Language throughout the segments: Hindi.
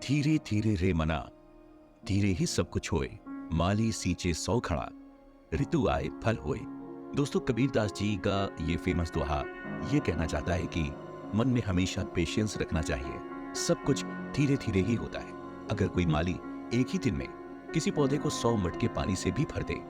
धीरे धीरे रे मना, धीरे ही सब कुछ होए, माली सींचे सौ खड़ा, ऋतु आए फल होए। दोस्तों, कबीरदास जी का ये फेमस दोहा ये कहना चाहता है कि मन में हमेशा पेशेंस रखना चाहिए। सब कुछ धीरे धीरे ही होता है। अगर कोई माली एक ही दिन में किसी पौधे को 100 मटके पानी से भी भर दे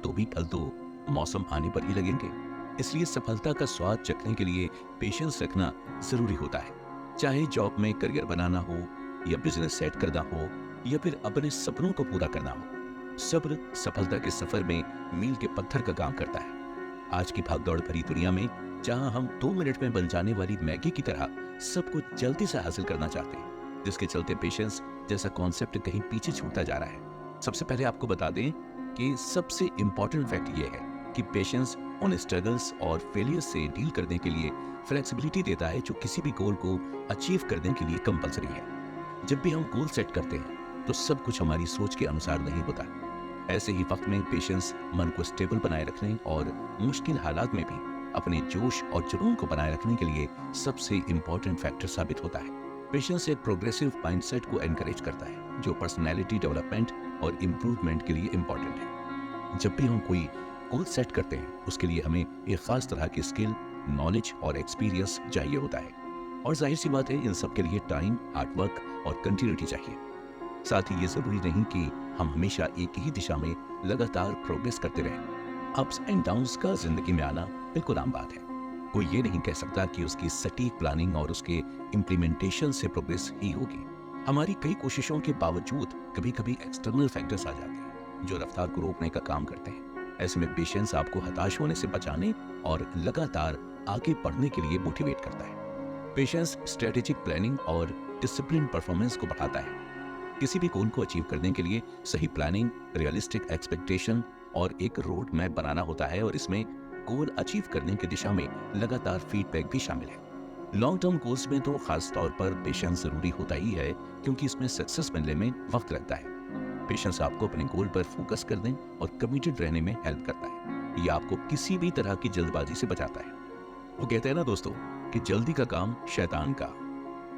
तो भी फल तो मौसम आने पर ही लगेंगे। इसलिए सफलता का स्वाद चखने के लिए पेशेंस रखना जरूरी होता है। चाहे जॉब में करियर बनाना हो या बिजनेस सेट करना हो या फिर अपने सपनों को पूरा करना हो, सब्र सफलता के सफर में मील के पत्थर का काम करता है। आज की भागदौड़ भरी दुनिया में जहां हम 2 मिनट में बन जाने वाली मैगी की तरह सब कुछ जल्दी से हासिल करना चाहते हैं, जिसके चलते पेशेंस जैसा कॉन्सेप्ट कहीं पीछे छूटता जा रहा है। सबसे पहले आपको बता दें कि सबसे इंपॉर्टेंट फैक्ट ये है कि पेशेंस उन स्ट्रगल्स और फेलियर से डील करने के लिए फ्लेक्सिबिलिटी देता है जो किसी भी गोल को अचीव करने के लिए कंपलसरी है। जब भी हम गोल सेट करते हैं तो सब कुछ हमारी सोच के अनुसार नहीं होता। ऐसे ही वक्त में पेशेंस मन को स्टेबल बनाए रखने और मुश्किल हालात में भी अपने जोश और जुनून को बनाए रखने के लिए सबसे इंपॉर्टेंट फैक्टर साबित होता है। पेशेंस एक प्रोग्रेसिव माइंडसेट को एनकरेज करता है जो पर्सनैलिटी डेवलपमेंट और इम्प्रूवमेंट के लिए इम्पॉर्टेंट है। जब भी हम कोई गोल सेट करते हैं उसके लिए हमें एक खास तरह की स्किल, नॉलेज और एक्सपीरियंस चाहिए होता है। और जाहिर सी बात है, इन सब के लिए टाइम, हार्डवर्क और कंटिन्यूटी चाहिए। साथ ही ये जरूरी नहीं कि हम हमेशा एक ही दिशा में लगातार प्रोग्रेस करते रहें। अप्स एंड डाउन्स का जिंदगी में आना बिल्कुल आम बात है। कोई ये नहीं कह सकता कि उसकी सटीक प्लानिंग और उसके इम्प्लीमेंटेशन से प्रोग्रेस ही होगी। हमारी कई कोशिशों के बावजूद कभी कभी एक्सटर्नल फैक्टर्स आ जाते हैं जो रफ्तार को रोकने का काम करते हैं। ऐसे में पेशेंस आपको हताश होने से बचाने और लगातार आगे बढ़ने के लिए मोटिवेट करता है। पेशेंस स्ट्रेटेजिक प्लानिंग और डिसिप्लिन परफॉर्मेंस को बढ़ाता है। किसी भी गोल को अचीव करने के लिए सही प्लानिंग, रियलिस्टिक एक्सपेक्टेशन और एक रोड मैप बनाना होता है और इसमें गोल अचीव करने की दिशा में लगातार फीडबैक भी शामिल है। लॉन्ग टर्म गोल्स में तो खास तौर पर पेशेंस जरूरी होता ही है क्योंकि इसमें सक्सेस मिलने में वक्त लगता है। पेशेंस आपको अपने गोल पर फोकस करने और कमिटेड रहने में हेल्प करता है। ये आपको किसी भी तरह की जल्दबाजी से बचाता है। वो कहते हैं ना दोस्तों कि जल्दी का काम शैतान का,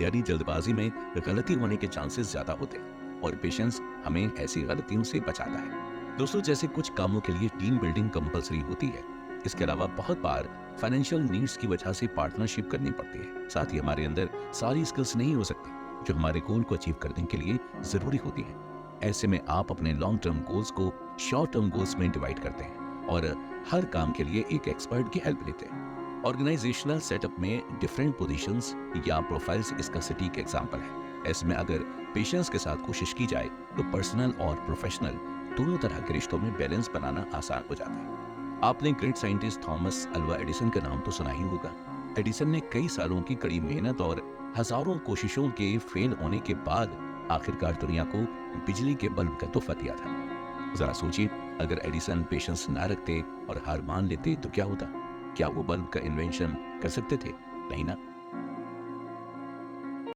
यानी जल्दबाजी में गलती होने के चांसेस ज्यादा होते हैं और पेशेंस हमें ऐसी गलतियों से बचाता है। दोस्तों, जैसे कुछ कामों के लिए टीम बिल्डिंग कंपलसरी होती है, इसके अलावा बहुत बार फाइनेंशियल नीड्स की वजह से पार्टनरशिप करनी पड़ती है। साथ ही हमारे अंदर सारी स्किल्स नहीं हो सकती जो हमारे गोल को अचीव करने के लिए जरूरी होती है। ऐसे में आप अपने लॉन्ग टर्म गोल्स को शॉर्ट टर्म गोल्स में डिवाइड करते हैं और हर काम के लिए एक एक्सपर्ट की हेल्प लेते हैं। ऑर्गेनाइजेशनल सेटअप में डिफरेंट पोजीशंस या प्रोफाइल्स इसका सटीक एग्जांपल है। ऐसे में अगर पेशेंस के साथ कोशिश की जाए तो पर्सनल और प्रोफेशनल दोनों तरह के रिश्तों में बैलेंस बनाना आसान हो जाता है। आपने great scientist Thomas Alva Edison का नाम तो सुना ही होगा। एडिसन ने कई सालों की कड़ी मेहनत और हजारों कोशिशों के फेल होने के बाद आखिरकार दुनिया को बिजली के बल्ब का तोहफा दिया था। जरा सोचिए, अगर एडिसन पेशेंस ना रखते और हार मान लेते तो क्या होता? क्या वो बल्ब का इन्वेंशन कर सकते थे? नहीं ना।